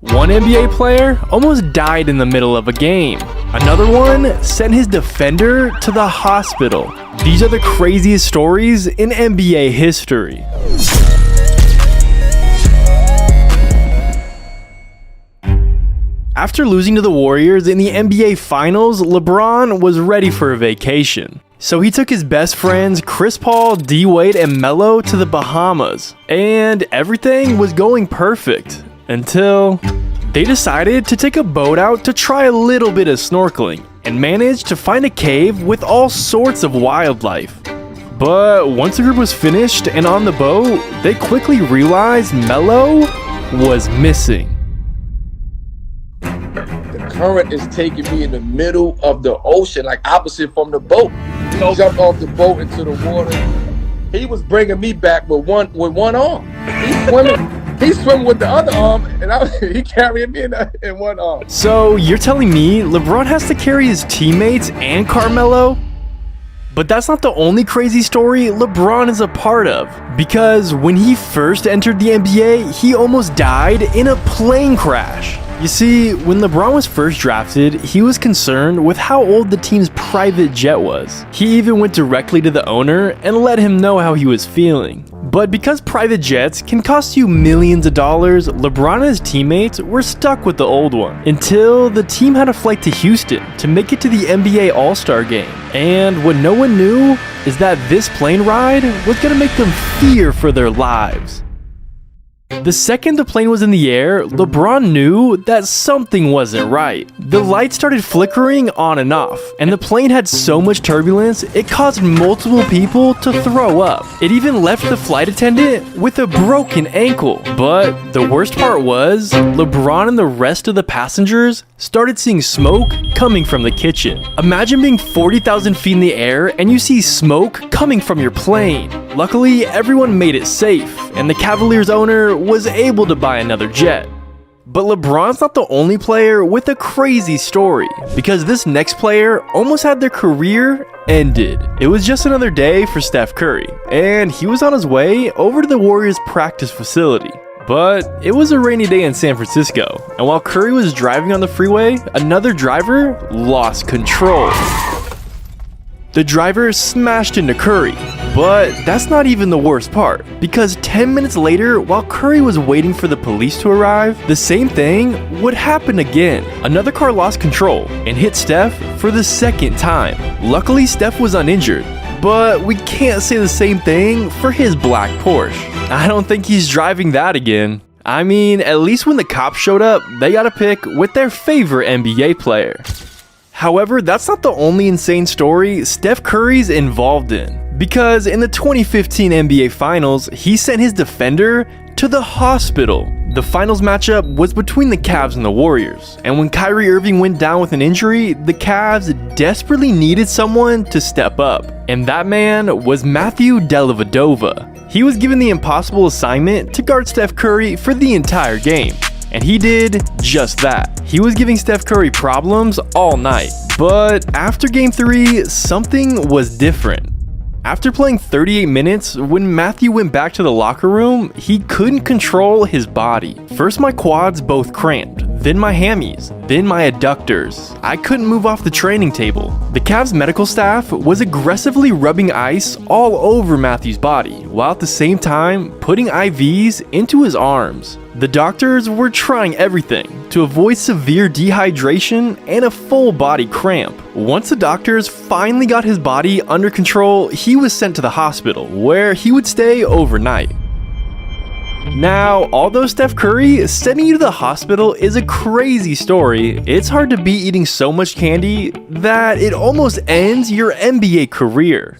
One NBA player almost died in the middle of a game. Another one sent his defender to the hospital. These are the craziest stories in NBA history. After losing to the Warriors in the NBA Finals, LeBron was ready for a vacation. So he took his best friends Chris Paul, D Wade, and Melo to the Bahamas. And everything was going perfect until they decided to take a boat out to try a little bit of snorkeling and managed to find a cave with all sorts of wildlife. But once the group was finished and on the boat, they quickly realized Melo was missing. The current is taking me in the middle of the ocean, like opposite from the boat. He jumped off the boat into the water. He was bringing me back with one arm. He's swimming with the other arm, and he carrying me in one arm. So you're telling me LeBron has to carry his teammates and Carmelo? But that's not the only crazy story LeBron is a part of. Because when he first entered the NBA, he almost died in a plane crash. You see, when LeBron was first drafted, he was concerned with how old the team's private jet was. He even went directly to the owner and let him know how he was feeling. But because private jets can cost you millions of dollars, LeBron and his teammates were stuck with the old one until the team had a flight to Houston to make it to the NBA All-Star game. And what no one knew is that this plane ride was going to make them fear for their lives. The second the plane was in the air, LeBron knew that something wasn't right. The lights started flickering on and off, and the plane had so much turbulence, it caused multiple people to throw up. It even left the flight attendant with a broken ankle. But the worst part was, LeBron and the rest of the passengers started seeing smoke coming from the kitchen. Imagine being 40,000 feet in the air and you see smoke coming from your plane. Luckily, everyone made it safe, and the Cavaliers owner was able to buy another jet. But LeBron's not the only player with a crazy story, because this next player almost had their career ended. It was just another day for Steph Curry, and he was on his way over to the Warriors practice facility. But it was a rainy day in San Francisco, and while Curry was driving on the freeway, another driver lost control. The driver smashed into Curry, but that's not even the worst part, because 10 minutes later, while Curry was waiting for the police to arrive, the same thing would happen again. Another car lost control and hit Steph for the second time. Luckily, Steph was uninjured, but we can't say the same thing for his black Porsche. I don't think he's driving that again. I mean, at least when the cops showed up, they got a pic with their favorite NBA player. However, that's not the only insane story Steph Curry's involved in. Because in the 2015 NBA Finals, he sent his defender to the hospital. The finals matchup was between the Cavs and the Warriors. And when Kyrie Irving went down with an injury, the Cavs desperately needed someone to step up. And that man was Matthew Dellavedova. He was given the impossible assignment to guard Steph Curry for the entire game. And he did just that. He was giving Steph Curry problems all night. But after game 3, something was different. After playing 38 minutes, when Matthew went back to the locker room, he couldn't control his body. First my quads both cramped, then my hammies, then my adductors. I couldn't move off the training table. The Cavs medical staff was aggressively rubbing ice all over Matthew's body, while at the same time putting IVs into his arms. The doctors were trying everything to avoid severe dehydration and a full body cramp. Once the doctors finally got his body under control, he was sent to the hospital, where he would stay overnight. Now, although Steph Curry sending you to the hospital is a crazy story, it's hard to be eating so much candy that it almost ends your NBA career.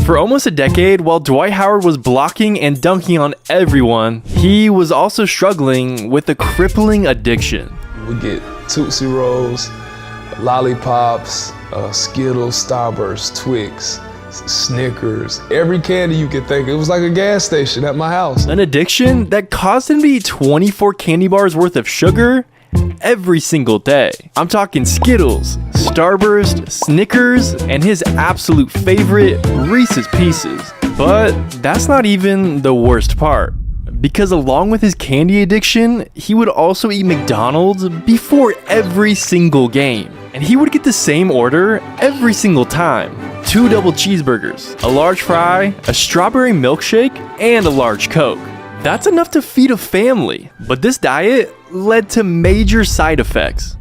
For almost a decade, while Dwight Howard was blocking and dunking on everyone, he was also struggling with a crippling addiction. We get Tootsie Rolls, lollipops, Skittles, Starburst, Twix, Snickers, every candy you could think. It was like a gas station at my house. An addiction that caused him to eat 24 candy bars worth of sugar every single day. I'm talking Skittles, Starburst, Snickers, and his absolute favorite, Reese's Pieces. But that's not even the worst part. Because along with his candy addiction, he would also eat McDonald's before every single game. And he would get the same order every single time. 2 double cheeseburgers, a large fry, a strawberry milkshake, and a large Coke. That's enough to feed a family. But this diet led to major side effects.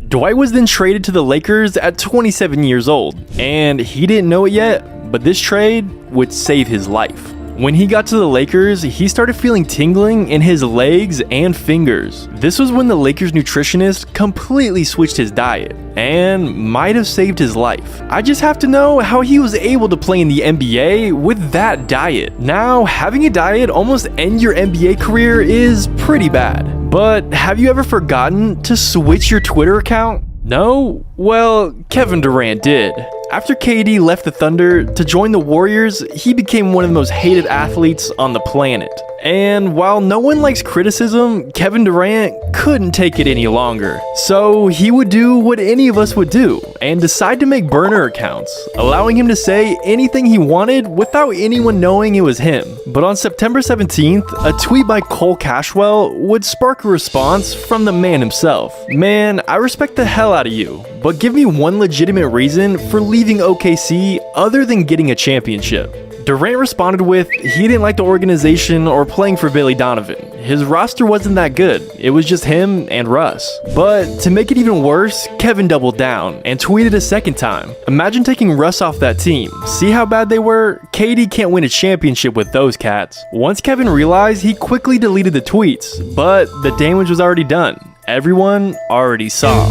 Dwight was then traded to the Lakers at 27 years old. And he didn't know it yet, but this trade would save his life. When he got to the Lakers, he started feeling tingling in his legs and fingers. This was when the Lakers nutritionist completely switched his diet and might have saved his life. I just have to know how he was able to play in the NBA with that diet. Now, having a diet almost end your NBA career is pretty bad. But have you ever forgotten to switch your Twitter account? No? Well, Kevin Durant did. After KD left the Thunder to join the Warriors, he became one of the most hated athletes on the planet. And while no one likes criticism, Kevin Durant couldn't take it any longer. So he would do what any of us would do and decide to make burner accounts, allowing him to say anything he wanted without anyone knowing it was him. But on September 17th, a tweet by Cole Cashwell would spark a response from the man himself. "Man, I respect the hell out of you, but give me one legitimate reason for leaving OKC other than getting a championship." Durant responded with, he didn't like the organization or playing for Billy Donovan. His roster wasn't that good. It was just him and Russ. But to make it even worse, Kevin doubled down and tweeted a second time. Imagine taking Russ off that team. See how bad they were? KD can't win a championship with those cats. Once Kevin realized, he quickly deleted the tweets, but the damage was already done. Everyone already saw.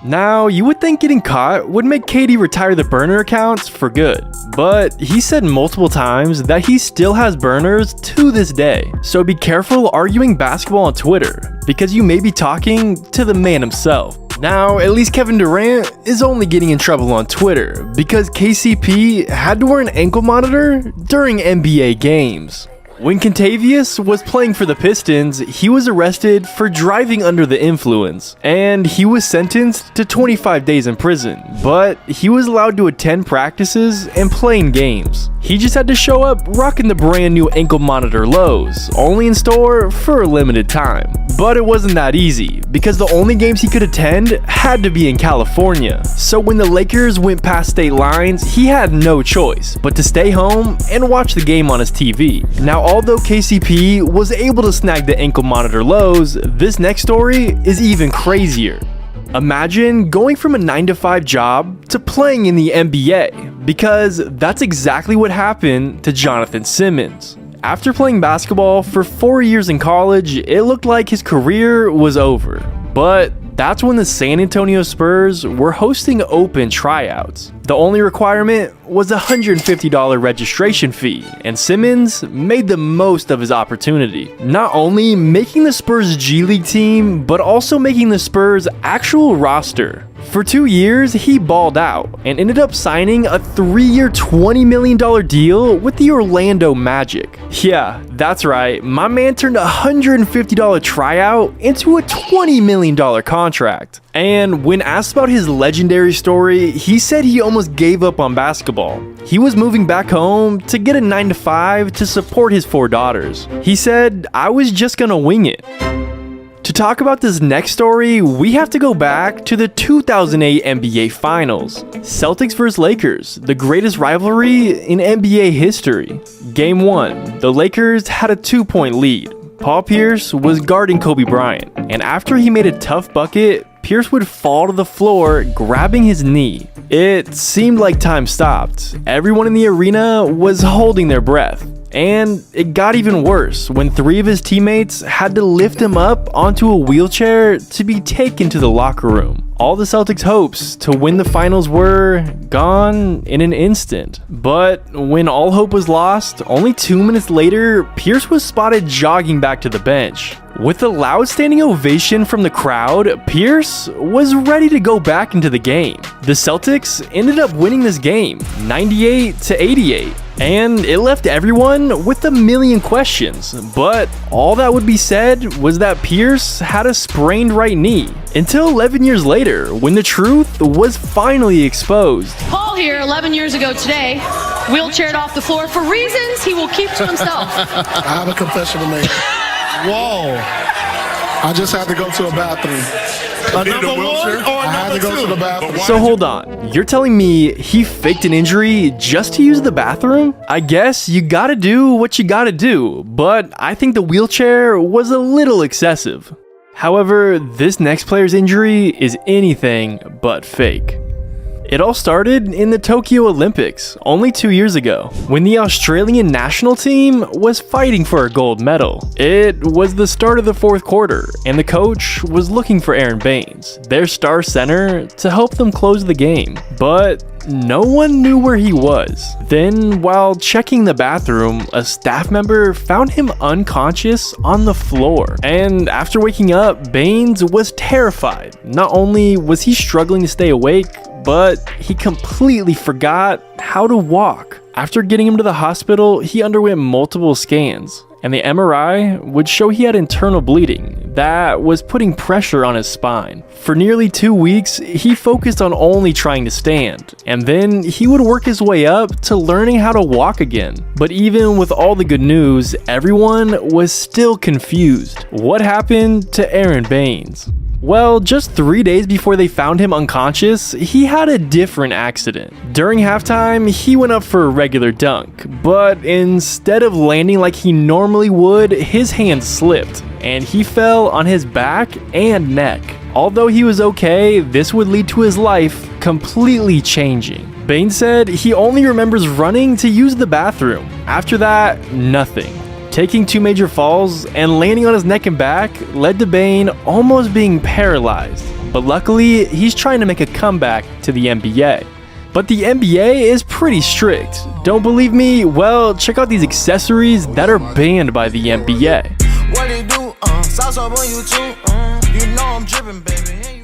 Now, you would think getting caught would make KD retire the burner accounts for good, but he said multiple times that he still has burners to this day. So be careful arguing basketball on Twitter, because you may be talking to the man himself. Now, at least Kevin Durant is only getting in trouble on Twitter, because KCP had to wear an ankle monitor during NBA games. When Kentavious was playing for the Pistons, he was arrested for driving under the influence, and he was sentenced to 25 days in prison, but he was allowed to attend practices and play in games. He just had to show up rocking the brand new ankle monitor lows, only in store for a limited time. But it wasn't that easy, because the only games he could attend had to be in California. So when the Lakers went past state lines, he had no choice but to stay home and watch the game on his TV. Now, although KCP was able to snag the ankle monitor lows, this next story is even crazier. Imagine going from a 9-to-5 job to playing in the NBA, because that's exactly what happened to Jonathan Simmons. After playing basketball for 4 years in college, it looked like his career was over. But that's when the San Antonio Spurs were hosting open tryouts. The only requirement was a $150 registration fee, and Simmons made the most of his opportunity. Not only making the Spurs G League team, but also making the Spurs' actual roster. For 2 years, he balled out and ended up signing a 3-year, $20 million deal with the Orlando Magic. Yeah, that's right, my man turned a $150 tryout into a $20 million contract. And when asked about his legendary story, he said he almost gave up on basketball. He was moving back home to get a 9-to-5 to support his 4 daughters. He said, "I was just gonna wing it." To talk about this next story, we have to go back to the 2008 NBA Finals. Celtics vs. Lakers, the greatest rivalry in NBA history. Game 1, the Lakers had a 2-point lead. Paul Pierce was guarding Kobe Bryant, and after he made a tough bucket, Pierce would fall to the floor, grabbing his knee. It seemed like time stopped. Everyone in the arena was holding their breath. And it got even worse when 3 of his teammates had to lift him up onto a wheelchair to be taken to the locker room. All the Celtics' hopes to win the finals were gone in an instant. But when all hope was lost, only 2 minutes later, Pierce was spotted jogging back to the bench. With a loud standing ovation from the crowd, Pierce was ready to go back into the game. The Celtics ended up winning this game, 98-88. And it left everyone with a million questions, but all that would be said was that Pierce had a sprained right knee. Until 11 years later, when the truth was finally exposed. Paul here, 11 years ago today, wheelchaired off the floor for reasons he will keep to himself. I have a confession to make. Whoa. I just had to go to a bathroom. A number one or I had to go to the bathroom. So hold on, you're telling me he faked an injury just to use the bathroom? I guess you gotta do what you gotta do, but I think the wheelchair was a little excessive. However, this next player's injury is anything but fake. It all started in the Tokyo Olympics, only 2 years ago, when the Australian national team was fighting for a gold medal. It was the start of the fourth quarter, and the coach was looking for Aaron Baines, their star center, to help them close the game. But no one knew where he was. Then, while checking the bathroom, a staff member found him unconscious on the floor. And after waking up, Baines was terrified. Not only was he struggling to stay awake, but he completely forgot how to walk. After getting him to the hospital, he underwent multiple scans, and the MRI would show he had internal bleeding that was putting pressure on his spine. For nearly 2 weeks, he focused on only trying to stand, and then he would work his way up to learning how to walk again. But even with all the good news, everyone was still confused. What happened to Aaron Baines? Well, just 3 days before they found him unconscious, he had a different accident. During halftime, he went up for a regular dunk, but instead of landing like he normally would, his hand slipped, and he fell on his back and neck. Although he was okay, this would lead to his life completely changing. Baines said he only remembers running to use the bathroom. After that, nothing. Taking 2 major falls and landing on his neck and back led to Baines almost being paralyzed. But luckily, he's trying to make a comeback to the NBA. But the NBA is pretty strict. Don't believe me? Well, check out these accessories that are banned by the NBA. What it do? Sauce up on you too. You know I'm dripping, baby.